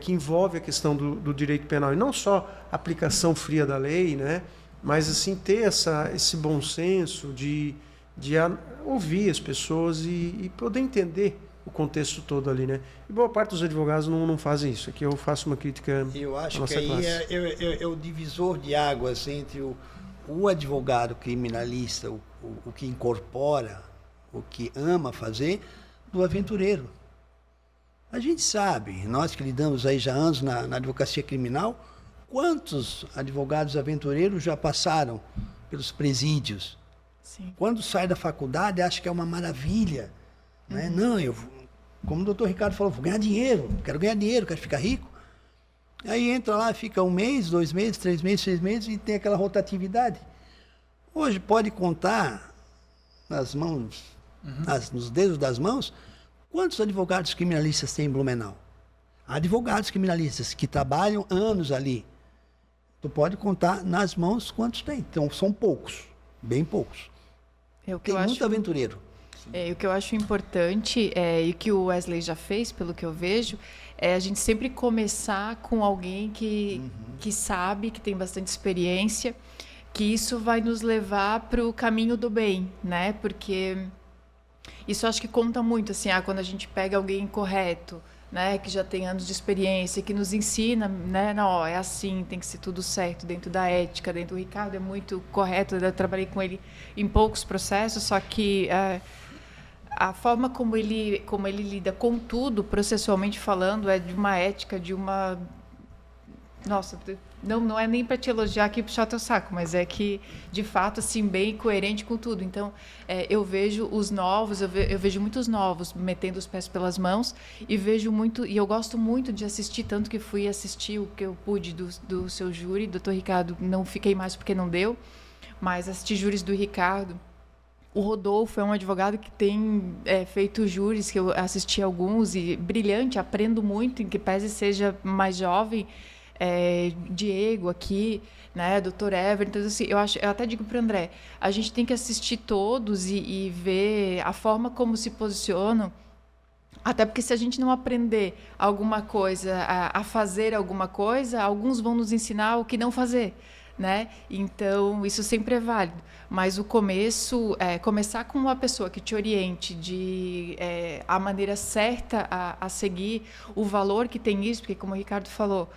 envolve a questão do direito penal, e não só a aplicação fria da lei, né? Mas assim, ter esse bom senso de ouvir as pessoas e poder entender o contexto todo ali, né? E boa parte dos advogados não fazem isso. Aqui eu faço uma crítica. Eu acho que aí é o divisor de águas entre o advogado criminalista, o que incorpora, o que ama fazer, do aventureiro. A gente sabe, nós que lidamos aí já há anos na advocacia criminal, quantos advogados aventureiros já passaram pelos presídios. Sim. Quando sai da faculdade, acha que é uma maravilha. Né? Não, como o doutor Ricardo falou, vou ganhar dinheiro, quero ficar rico. Aí entra lá, fica 1 mês, 2 meses, 3 meses, 6 meses e tem aquela rotatividade. Hoje pode contar nas mãos, nos dedos das mãos, quantos advogados criminalistas tem em Blumenau? Advogados criminalistas que trabalham anos ali. Tu pode contar nas mãos quantos tem. Então, são poucos, bem poucos. Tem muito aventureiro. O que eu acho importante, e que o Wesley já fez, pelo que eu vejo, é a gente sempre começar com alguém que sabe, que tem bastante experiência, que isso vai nos levar para o caminho do bem, né? Porque isso eu acho que conta muito, assim, quando a gente pega alguém correto, né, que já tem anos de experiência, que nos ensina, né, não, é assim, tem que ser tudo certo dentro da ética, dentro do Ricardo é muito correto, eu trabalhei com ele em poucos processos, só que a forma como ele lida com tudo, processualmente falando, é de uma ética, de uma... Nossa, não é nem para te elogiar aqui e puxar teu saco, mas é que, de fato, assim, bem coerente com tudo. Então, eu vejo os novos, eu vejo muitos novos metendo os pés pelas mãos e vejo muito, e eu gosto muito de assistir, tanto que fui assistir o que eu pude do seu júri, doutor Ricardo, não fiquei mais porque não deu, mas assisti júris do Ricardo. O Rodolfo é um advogado que tem feito júris, que eu assisti alguns, e brilhante, aprendo muito, em que pese seja mais jovem. Diego aqui, né, Dr. Ever, então assim, eu até digo para o André, a gente tem que assistir todos e ver a forma como se posicionam, até porque se a gente não aprender alguma coisa, a fazer alguma coisa, alguns vão nos ensinar o que não fazer, né? Então, isso sempre é válido. Mas o começar com uma pessoa que te oriente a maneira certa a seguir, o valor que tem isso, porque, como o Ricardo falou,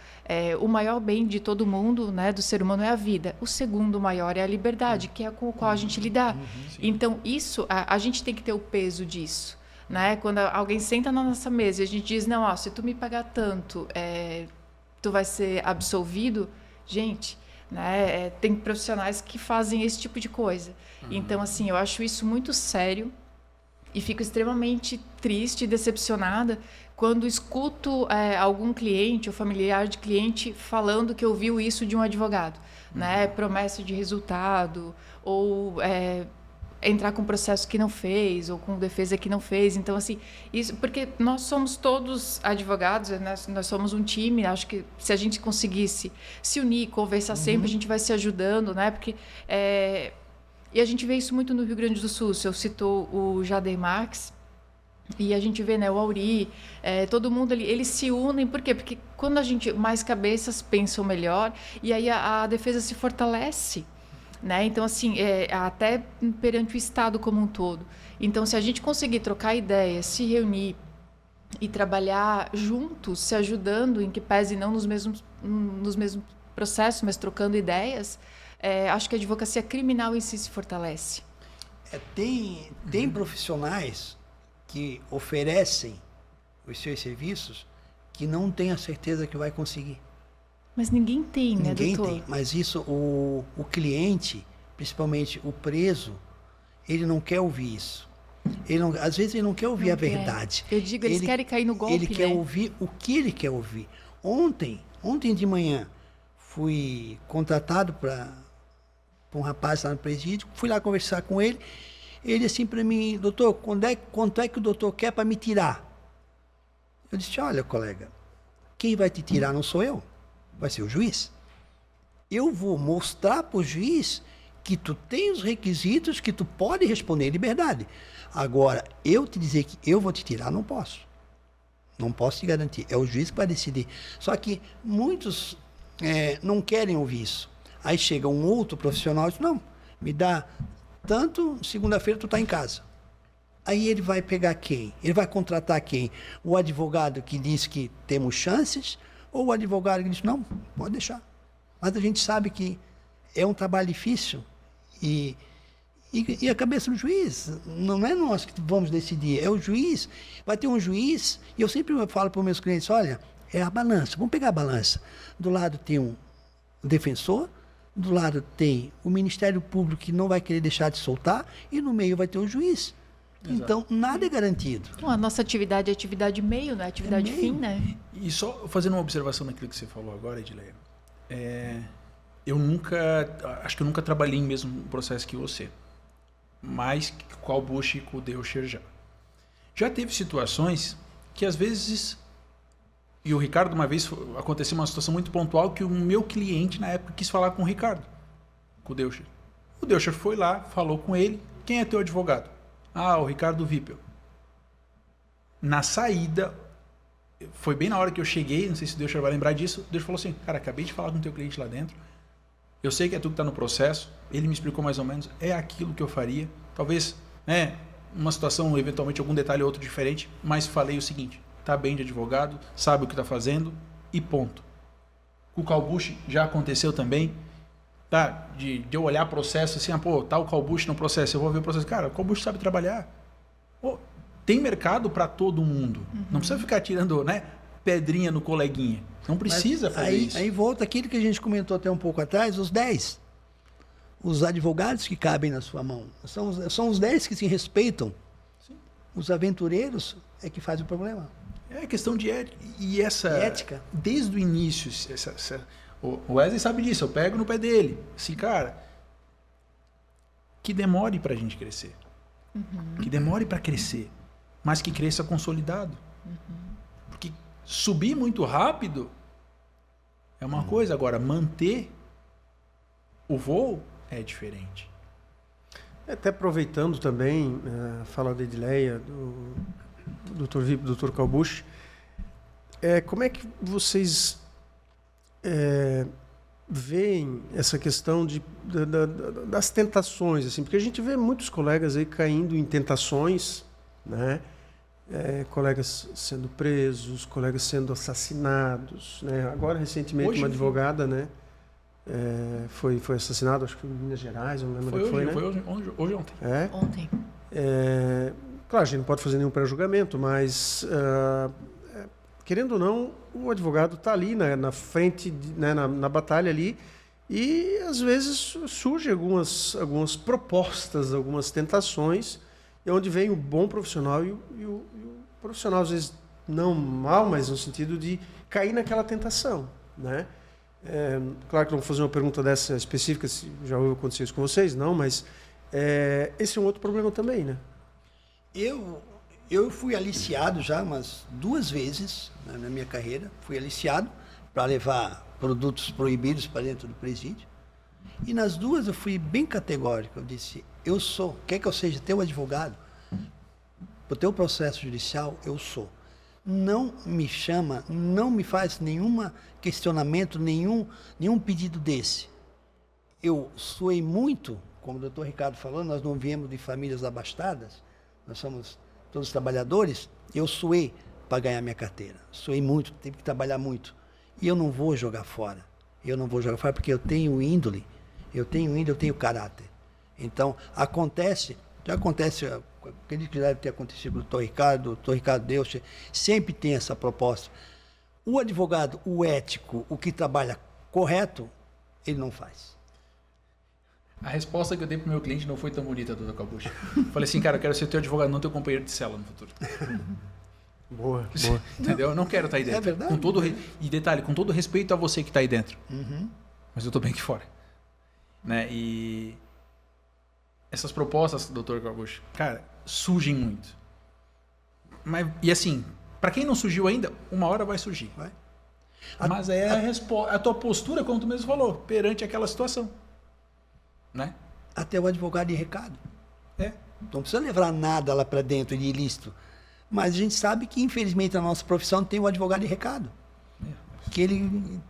o maior bem de todo mundo, né, do ser humano, é a vida. O segundo maior é a liberdade, que é com o qual a gente lidar. Então, isso, a gente tem que ter o peso disso. Né? Quando alguém senta na nossa mesa e a gente diz, não, se tu me pagar tanto, tu vai ser absolvido, gente... Né? Tem profissionais que fazem esse tipo de coisa. Então, assim, eu acho isso muito sério e fico extremamente triste e decepcionada quando escuto algum cliente ou familiar de cliente falando que ouviu isso de um advogado. Né? Promessa de resultado ou... entrar com processo que não fez ou com defesa que não fez. Então, assim, isso porque nós somos todos advogados, nós somos um time, acho que se a gente conseguisse se unir, conversar sempre, a gente vai se ajudando, né? Porque e a gente vê isso muito no Rio Grande do Sul. Você citou o Jader Marques e a gente vê, né, o Auri, todo mundo ali, eles se unem, por quê? Porque quando a gente mais cabeças pensam melhor e aí a defesa se fortalece. Né? Então, assim, até perante o Estado como um todo. Então, se a gente conseguir trocar ideias, se reunir e trabalhar juntos, se ajudando, em que pese não nos mesmos processos, mas trocando ideias, acho que a advocacia criminal em si se fortalece. Tem profissionais que oferecem os seus serviços que não têm a certeza que vai conseguir. Mas ninguém tem, né, doutor? Ninguém tem, mas isso, o cliente, principalmente o preso, ele não quer ouvir isso. Às vezes ele não quer ouvir a verdade. Eu digo, eles querem cair no golpe, ele quer ouvir o que ele quer ouvir. Ontem de manhã, fui contratado para um rapaz lá no presídio, fui lá conversar com ele, ele assim para mim, doutor, quanto é que o doutor quer para me tirar? Eu disse, olha, colega, quem vai te tirar não sou eu. Vai ser o juiz. Eu vou mostrar para o juiz que tu tem os requisitos que tu pode responder em liberdade. Agora, eu te dizer que eu vou te tirar, não posso. Não posso te garantir. É o juiz que vai decidir. Só que muitos não querem ouvir isso. Aí chega um outro profissional e diz, não, me dá tanto, segunda-feira tu está em casa. Aí ele vai pegar quem? Ele vai contratar quem? O advogado que diz que temos chances, ou o advogado que diz, não, pode deixar. Mas a gente sabe que é um trabalho difícil e E a cabeça do juiz, não é nós que vamos decidir, é o juiz. Vai ter um juiz, e eu sempre falo para os meus clientes, olha, é a balança, vamos pegar a balança. Do lado tem um defensor, do lado tem o Ministério Público que não vai querer deixar de soltar, e no meio vai ter o juiz. Exato. Então, nada é garantido. A nossa atividade é atividade meio, não é atividade fim, né? E só fazendo uma observação naquilo que você falou agora, Edileia, acho que eu nunca trabalhei em mesmo processo que você, mas com o Albuche e com o Deucher já. Já teve situações que às vezes, e o Ricardo uma vez, aconteceu uma situação muito pontual que o meu cliente na época quis falar com o Ricardo, com o Deucher. O Deucher foi lá, falou com ele, quem é teu advogado? O Ricardo Vippel. Na saída, foi bem na hora que eu cheguei, não sei se o Deucher vai lembrar disso, o Deucher falou assim, cara, acabei de falar com o teu cliente lá dentro, eu sei que é tu que está no processo, ele me explicou mais ou menos, é aquilo que eu faria, talvez, uma situação, eventualmente algum detalhe ou outro diferente, mas falei o seguinte, tá bem de advogado, sabe o que está fazendo e ponto. Com o Calbucci já aconteceu também, tá? De eu olhar processo assim, tá o Calbucci no processo, eu vou ver o processo, cara, o Calbucci sabe trabalhar. Tem mercado para todo mundo. Não precisa ficar tirando, pedrinha no coleguinha. Não precisa fazer isso. Aí volta aquilo que a gente comentou até um pouco atrás, os 10. Os advogados que cabem na sua mão. São os 10 que se respeitam. Sim. Os aventureiros é que fazem o problema. É questão de ética. Desde o início, o Wesley sabe disso, eu pego no pé dele. Assim, cara, que demore para a gente crescer. Que demore para crescer, mas que cresça consolidado. Porque subir muito rápido é uma coisa, agora manter o voo é diferente. Até aproveitando também a fala da Edileia, do Dr. Vippel, do Dr. Calbucci, como é que vocês veem essa questão das tentações, assim, porque a gente vê muitos colegas aí caindo em tentações, né? Colegas sendo presos, colegas sendo assassinados, né? Agora recentemente hoje, uma advogada, né? Foi assassinada, acho que em Minas Gerais, não lembro onde foi, né? Foi hoje ontem. Ontem. Claro, a gente não pode fazer nenhum pré-julgamento, mas querendo ou não, o advogado está ali na frente, na batalha ali, e às vezes surgem algumas propostas, algumas tentações, onde vem o bom profissional e o profissional, às vezes, não mal, mas no sentido de cair naquela tentação, né? Claro que não vou fazer uma pergunta dessa específica, se já ouviu acontecer isso com vocês, não, mas esse é um outro problema também, né? Eu fui aliciado já umas 2 vezes na minha carreira, fui aliciado para levar produtos proibidos para dentro do presídio, e nas 2 eu fui bem categórico, eu disse, quer que eu seja teu advogado, para o teu processo judicial, eu sou. Não me chama, não me faz nenhum questionamento, nenhum pedido desse. Eu suei muito, como o doutor Ricardo falou, nós não viemos de famílias abastadas, nós somos todos trabalhadores, eu suei para ganhar minha carteira. Suei muito, tive que trabalhar muito. E eu não vou jogar fora. Porque eu tenho índole, eu tenho caráter. Então, já acontece, acredito que deve ter acontecido com o doutor Ricardo Deucher, sempre tem essa proposta. O advogado, o ético, o que trabalha correto, ele não faz. A resposta que eu dei pro meu cliente não foi tão bonita, doutor Calbucci. Falei assim, cara, eu quero ser teu advogado, não teu companheiro de cela no futuro. Boa. Entendeu? Eu não quero estar aí dentro. É verdade. E detalhe, com todo respeito a você que está aí dentro. Mas eu estou bem aqui fora. Né? E essas propostas, doutor Calbucci, cara, surgem muito. E assim, para quem não surgiu ainda, uma hora vai surgir. Vai. Mas a tua postura, como tu mesmo falou, perante aquela situação. Né? Até o advogado de recado. É. Não precisa levar nada lá para dentro de ilícito. Mas a gente sabe que, infelizmente, a nossa profissão tem o advogado de recado. Que ele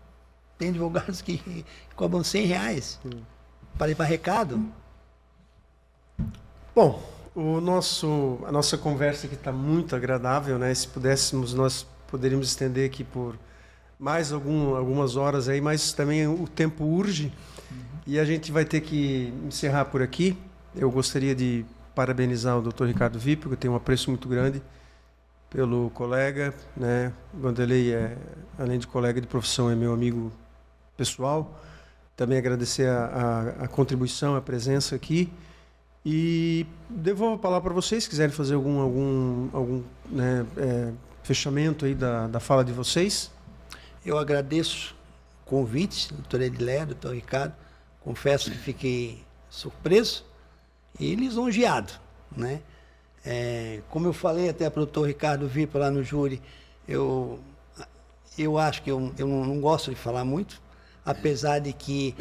tem advogados que cobram R$100 para levar recado. Bom, a nossa conversa aqui está muito agradável, né? Se pudéssemos, nós poderíamos estender aqui por mais algumas horas aí, mas também o tempo urge. E a gente vai ter que encerrar por aqui. Eu gostaria de parabenizar o Dr. Ricardo Vipp, porque eu tenho um apreço muito grande pelo colega, né? Vanderlei, além de colega de profissão, é meu amigo pessoal. Também agradecer a contribuição, a presença aqui. E devolvo a palavra para vocês, se quiserem fazer algum né, fechamento aí da fala de vocês. Eu agradeço o convite, doutor Edilé, doutor Ricardo. Confesso que fiquei surpreso e lisonjeado, né? Como eu falei até para o doutor Ricardo Vipp lá no júri, eu acho que eu não gosto de falar muito, apesar de que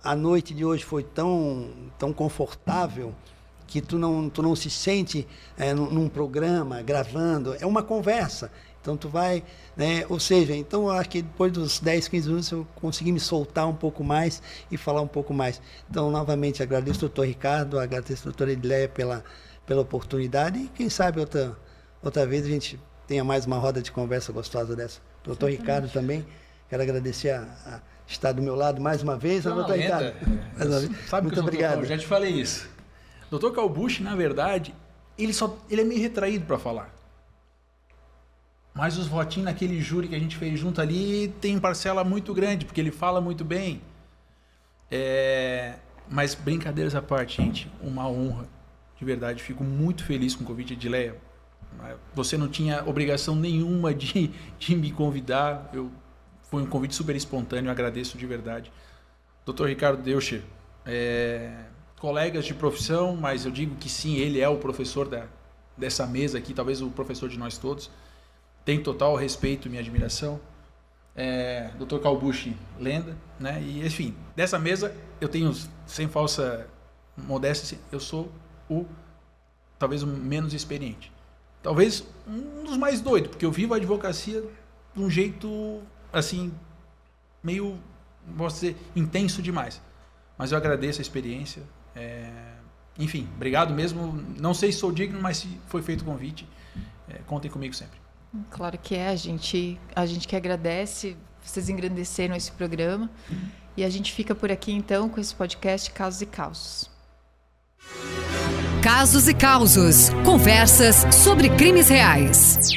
a noite de hoje foi tão confortável que tu não se sente num programa, gravando, é uma conversa. Então tu vai, né? Ou seja, então eu acho que depois dos 10, 15 minutos eu consegui me soltar um pouco mais e falar um pouco mais. Então, novamente, agradeço ao doutor Ricardo, agradeço ao doutor Edileia pela oportunidade e quem sabe outra vez a gente tenha mais uma roda de conversa gostosa dessa. Doutor Ricardo também, quero agradecer a estar do meu lado mais uma vez. Doutor Ricardo, mais uma vez. Sabe muito obrigado. Já te falei isso. Doutor Calbucci, na verdade, ele é meio retraído para falar. Mas os votinhos naquele júri que a gente fez junto ali tem parcela muito grande, porque ele fala muito bem. Mas brincadeiras à parte, gente, uma honra. De verdade, fico muito feliz com o convite, Edileia. Você não tinha obrigação nenhuma de me convidar. Foi um convite super espontâneo, eu agradeço de verdade. Dr. Ricardo Deutscher, colegas de profissão, mas eu digo que sim, ele é o professor dessa mesa aqui, talvez o professor de nós todos. Tem total respeito e minha admiração. Dr. Calbucci, lenda, né? E, enfim, dessa mesa eu tenho, sem falsa modéstia, eu sou talvez o menos experiente. Talvez um dos mais doidos, porque eu vivo a advocacia de um jeito, assim, meio, posso dizer, intenso demais. Mas eu agradeço a experiência. Enfim, obrigado mesmo. Não sei se sou digno, mas se foi feito o convite, contem comigo sempre. Claro que a gente que agradece, vocês engrandeceram esse programa. E a gente fica por aqui, então, com esse podcast Casos e Causos. Casos e Causos. Conversas sobre crimes reais.